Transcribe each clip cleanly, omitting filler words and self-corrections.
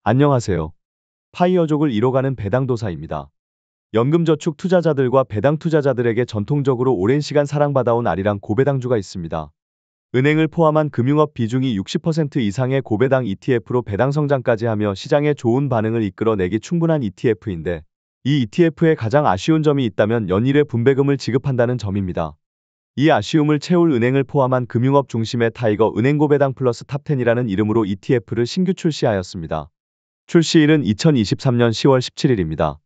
안녕하세요. 파이어족을 이뤄가는 배당도사입니다. 연금저축 투자자들과 배당 투자자들에게 전통적으로 오랜 시간 사랑받아온 아리랑 고배당주가 있습니다. 은행을 포함한 금융업 비중이 60% 이상의 고배당 ETF로 배당 성장까지 하며 시장에 좋은 반응을 이끌어내기 충분한 ETF인데, 이 ETF에 가장 아쉬운 점이 있다면 연일의 분배금을 지급한다는 점입니다. 이 아쉬움을 채울 은행을 포함한 금융업 중심의 타이거 은행 고배당 플러스 탑10이라는 이름으로 ETF를 신규 출시하였습니다. 출시일은 2023년 10월 17일입니다.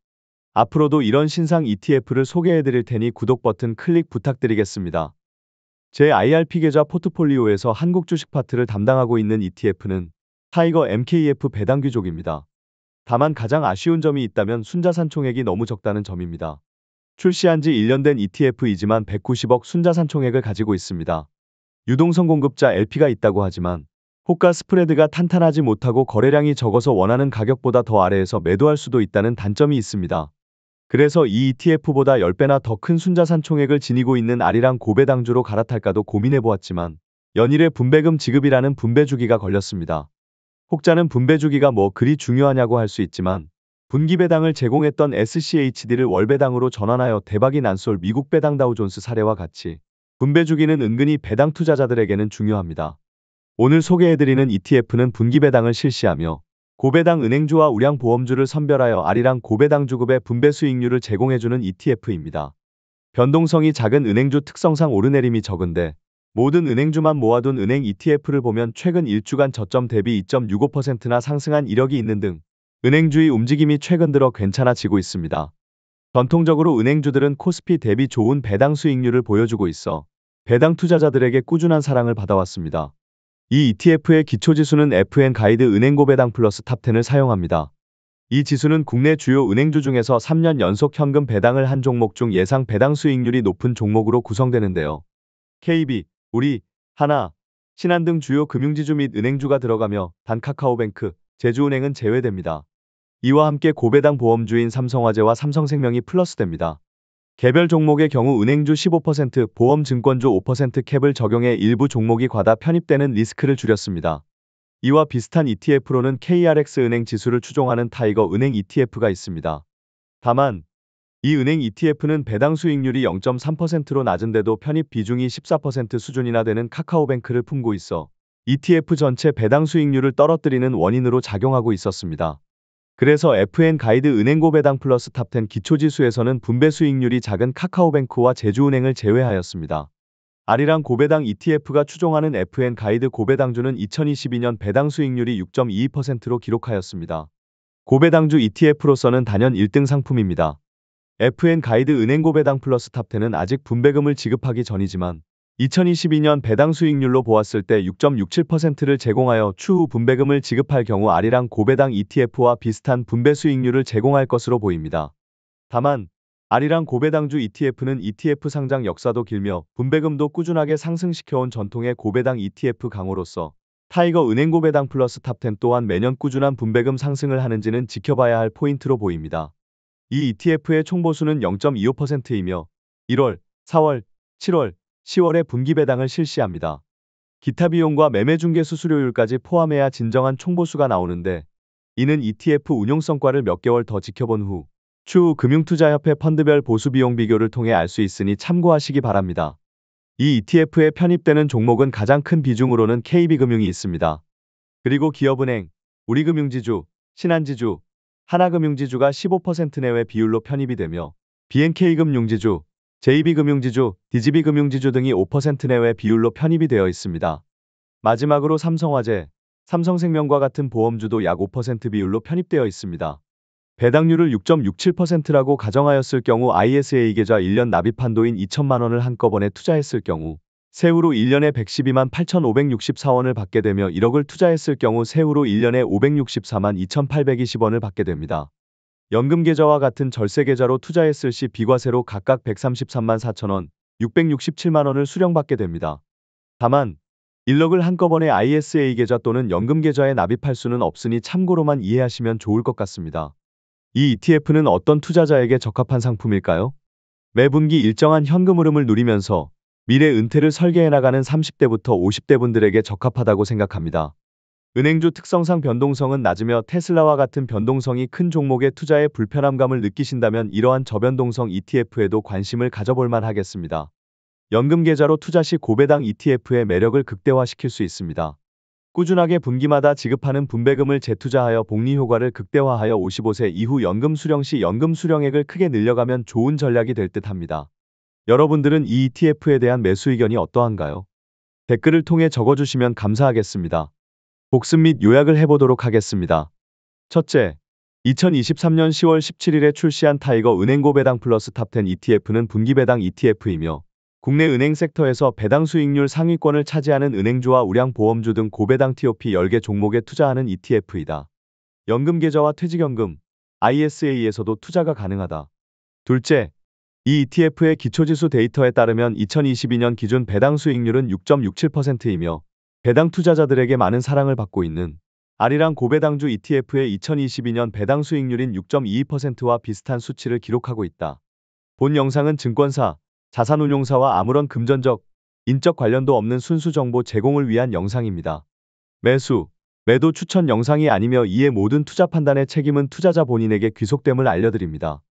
앞으로도 이런 신상 ETF를 소개해드릴 테니 구독 버튼 클릭 부탁드리겠습니다. 제 IRP 계좌 포트폴리오에서 한국 주식 파트를 담당하고 있는 ETF는 타이거 MKF 배당 귀족입니다. 다만 가장 아쉬운 점이 있다면 순자산 총액이 너무 적다는 점입니다. 출시한 지 1년 된 ETF이지만 190억 순자산 총액을 가지고 있습니다. 유동성 공급자 LP가 있다고 하지만 호가 스프레드가 탄탄하지 못하고 거래량이 적어서 원하는 가격보다 더 아래에서 매도할 수도 있다는 단점이 있습니다. 그래서 이 ETF보다 10배나 더 큰 순자산 총액을 지니고 있는 아리랑 고배당주로 갈아탈까도 고민해보았지만 연일의 분배금 지급이라는 분배주기가 걸렸습니다. 혹자는 분배주기가 뭐 그리 중요하냐고 할 수 있지만 분기배당을 제공했던 SCHD를 월배당으로 전환하여 대박이 난솔 미국 배당 다우존스 사례와 같이 분배주기는 은근히 배당 투자자들에게는 중요합니다. 오늘 소개해드리는 ETF는 분기배당을 실시하며 고배당 은행주와 우량보험주를 선별하여 아리랑 고배당주급의 분배 수익률을 제공해주는 ETF입니다. 변동성이 작은 은행주 특성상 오르내림이 적은데 모든 은행주만 모아둔 은행 ETF를 보면 최근 1주간 저점 대비 2.65%나 상승한 이력이 있는 등 은행주의 움직임이 최근 들어 괜찮아지고 있습니다. 전통적으로 은행주들은 코스피 대비 좋은 배당 수익률을 보여주고 있어 배당 투자자들에게 꾸준한 사랑을 받아왔습니다. 이 ETF의 기초지수는 FN 가이드 은행고배당 플러스 탑10을 사용합니다. 이 지수는 국내 주요 은행주 중에서 3년 연속 현금 배당을 한 종목 중 예상 배당 수익률이 높은 종목으로 구성되는데요. KB, 우리, 하나, 신한 등 주요 금융지주 및 은행주가 들어가며 단 카카오뱅크, 제주은행은 제외됩니다. 이와 함께 고배당 보험주인 삼성화재와 삼성생명이 플러스됩니다. 개별 종목의 경우 은행주 15%, 보험증권주 5% 캡을 적용해 일부 종목이 과다 편입되는 리스크를 줄였습니다. 이와 비슷한 ETF로는 KRX은행 지수를 추종하는 타이거 은행 ETF가 있습니다. 다만 이 은행 ETF는 배당 수익률이 0.3%로 낮은데도 편입 비중이 14% 수준이나 되는 카카오뱅크를 품고 있어 ETF 전체 배당 수익률을 떨어뜨리는 원인으로 작용하고 있었습니다. 그래서 FN 가이드 은행고 배당 플러스 탑10 기초지수에서는 분배 수익률이 작은 카카오뱅크와 제주은행을 제외하였습니다. 아리랑 고배당 ETF가 추종하는 FN 가이드 고배당주는 2022년 배당 수익률이 6.22%로 기록하였습니다. 고배당주 ETF로서는 단연 1등 상품입니다. FN 가이드 은행고 배당 플러스 탑10은 아직 분배금을 지급하기 전이지만 2022년 배당 수익률로 보았을 때 6.67%를 제공하여 추후 분배금을 지급할 경우 아리랑 고배당 ETF와 비슷한 분배 수익률을 제공할 것으로 보입니다. 다만 아리랑 고배당주 ETF는 ETF 상장 역사도 길며 분배금도 꾸준하게 상승시켜온 전통의 고배당 ETF 강호로서 타이거 은행 고배당 플러스 탑10 또한 매년 꾸준한 분배금 상승을 하는지는 지켜봐야 할 포인트로 보입니다. 이 ETF의 총보수는 0.25%이며 1월, 4월, 7월, 10월에 분기 배당을 실시합니다. 기타 비용과 매매 중개 수수료율까지 포함해야 진정한 총보수가 나오는데 이는 ETF 운용 성과를 몇 개월 더 지켜본 후 추후 금융투자협회 펀드별 보수 비용 비교를 통해 알 수 있으니 참고하시기 바랍니다. 이 ETF에 편입되는 종목은 가장 큰 비중으로는 KB금융이 있습니다. 그리고 기업은행, 우리금융지주, 신한지주, 하나금융지주가 15% 내외 비율로 편입이 되며 BNK금융지주, JB금융지주, DGB금융지주 등이 5% 내외 비율로 편입이 되어 있습니다. 마지막으로 삼성화재, 삼성생명과 같은 보험주도 약 5% 비율로 편입되어 있습니다. 배당률을 6.67%라고 가정하였을 경우 ISA 계좌 1년 납입 한도인 2천만 원을 한꺼번에 투자했을 경우 세후로 1년에 112만 8,564원을 받게 되며 1억을 투자했을 경우 세후로 1년에 564만 2,820원을 받게 됩니다. 연금계좌와 같은 절세계좌로 투자했을 시 비과세로 각각 133만 4천원, 667만 원을 수령받게 됩니다. 다만 1억을 한꺼번에 ISA 계좌 또는 연금계좌에 납입할 수는 없으니 참고로만 이해하시면 좋을 것 같습니다. 이 ETF는 어떤 투자자에게 적합한 상품일까요? 매 분기 일정한 현금 흐름을 누리면서 미래 은퇴를 설계해 나가는 30대부터 50대 분들에게 적합하다고 생각합니다. 은행주 특성상 변동성은 낮으며 테슬라와 같은 변동성이 큰 종목의 투자에 불편함감을 느끼신다면 이러한 저변동성 ETF에도 관심을 가져볼 만하겠습니다. 연금 계좌로 투자 시 고배당 ETF의 매력을 극대화시킬 수 있습니다. 꾸준하게 분기마다 지급하는 분배금을 재투자하여 복리 효과를 극대화하여 55세 이후 연금 수령 시 연금 수령액을 크게 늘려가면 좋은 전략이 될 듯합니다. 여러분들은 이 ETF에 대한 매수 의견이 어떠한가요? 댓글을 통해 적어주시면 감사하겠습니다. 복습 및 요약을 해보도록 하겠습니다. 첫째, 2023년 10월 17일에 출시한 타이거 은행 고배당 플러스 탑10 ETF는 분기배당 ETF이며 국내 은행 섹터에서 배당 수익률 상위권을 차지하는 은행주와 우량보험주 등 고배당 TOP 10개 종목에 투자하는 ETF이다. 연금계좌와 퇴직연금, ISA에서도 투자가 가능하다. 둘째, 이 ETF의 기초지수 데이터에 따르면 2022년 기준 배당 수익률은 6.67%이며 배당 투자자들에게 많은 사랑을 받고 있는 아리랑 고배당주 ETF의 2022년 배당 수익률인 6.22%와 비슷한 수치를 기록하고 있다. 본 영상은 증권사, 자산운용사와 아무런 금전적, 인적 관련도 없는 순수 정보 제공을 위한 영상입니다. 매수, 매도 추천 영상이 아니며 이에 모든 투자 판단의 책임은 투자자 본인에게 귀속됨을 알려드립니다.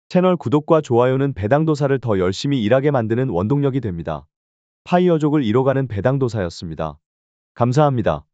채널 구독과 좋아요는 배당도사를 더 열심히 일하게 만드는 원동력이 됩니다. 파이어족을 이뤄가는 배당도사였습니다. 감사합니다.